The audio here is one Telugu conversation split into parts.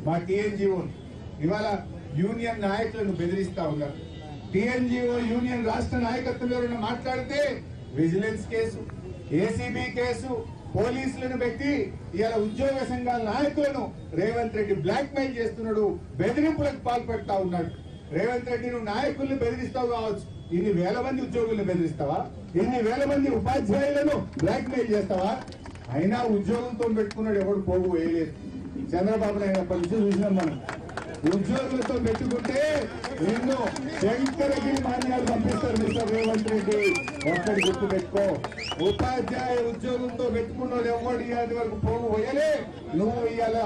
మా టీఎన్జిఓ ఇవాళ యూనియన్ నాయకులను బెదిరిస్తా ఉన్నారు. టీఎన్జిఓ యూనియన్ రాష్ట్ర నాయకత్వం ఎవరైనా మాట్లాడితే విజిలెన్స్ కేసు, ఏసీబీ కేసు, పోలీసులను పెట్టి ఇవాళ ఉద్యోగ సంఘాల నాయకులను రేవంత్ రెడ్డి బ్లాక్ మెయిల్ చేస్తున్నాడు, బెదిరింపులకు పాల్పడతా ఉన్నాడు. రేవంత్ రెడ్డి నువ్వు నాయకుల్ని బెదిరిస్తావు కావచ్చు, ఇన్ని వేల మంది ఉద్యోగులను బెదిరిస్తావా? ఇన్ని వేల మంది ఉపాధ్యాయులను బ్లాక్ మెయిల్ చేస్తావా? అయినా ఉద్యోగంతో పెట్టుకున్నాడు, ఎవడు పోగు వేయలేదు. చంద్రబాబు నాయుడు అప్పటి నుంచి చూసినాం మనం. ఉద్యోగులతో పెట్టుకుంటే నిన్ను శంకరగిరి మాన్యాలు పంపిస్తారు మిస్టర్ రేవంత్ రెడ్డి. ఒక్కడి గుర్తు పెట్టుకో, ఉపాధ్యాయ ఉద్యోగంతో పెట్టుకున్నాడు ఎవడు ఇవాళ వరకు పోగు పోయలే. నువ్వు ఇవాళ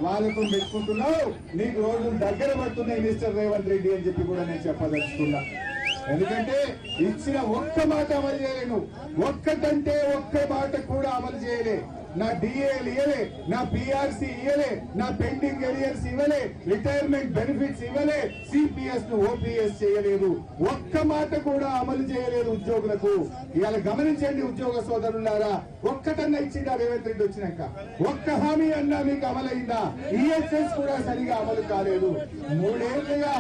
వాళ్ళతో పెట్టుకుంటున్నావు, నీకు రోజులు దగ్గర పడుతున్నాయి మిస్టర్ రేవంత్ రెడ్డి అని చెప్పి కూడా నేను చెప్పదలుచుకున్నా. ఎందుకంటే ఇచ్చిన ఒక్క మాట అమలు చేయలేను, ఒక్కటంటే ఒక్క మాట కూడా అమలు చేయలే. నా డిఏలు ఇవ్వలే, నా పిఆర్సీ ఇవ్వలే, నా పెండింగ్ ఎరియర్స్ ఇవ్వలే, రిటైర్మెంట్ బెనిఫిట్స్ ఇవ్వలే, సిపిఎస్ ను ఓపీఎస్ చేయలేదు, ఒక్క మాట కూడా అమలు చేయలేదు ఉద్యోగులకు. ఇవాళ గమనించండి ఉద్యోగ సోదరులారా, ఒక్కటన్నా ఇచ్చిందా రేవంత్ రెడ్డి వచ్చినాక? ఒక్క హామీ అన్నా మీకు అమలైందా? ఈఎస్ఎస్ కూడా సరిగా అమలు కాలేదు. 3 ఏళ్లుగా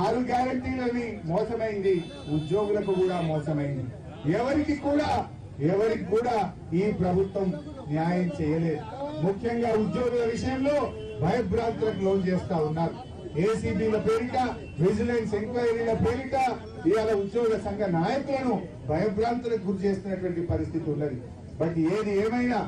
6 గ్యారంటీలని మోసమైంది, ఉద్యోగులకు కూడా మోసమైంది. ఎవరికి కూడా ఈ ప్రభుత్వం న్యాయం చేయలేదు. ముఖ్యంగా ఉద్యోగుల విషయంలో భయభ్రాంతులకు లోన్ చేస్తా ఉన్నారు. ఏసీబీల పేరిట, విజిలెన్స్ ఎంక్వైరీల పేరిట ఇవాళ ఉద్యోగ సంఘ నాయకులను భయభ్రాంతులకు గురి చేస్తున్నటువంటి పరిస్థితి ఉన్నది. బట్ ఏది ఏమైనా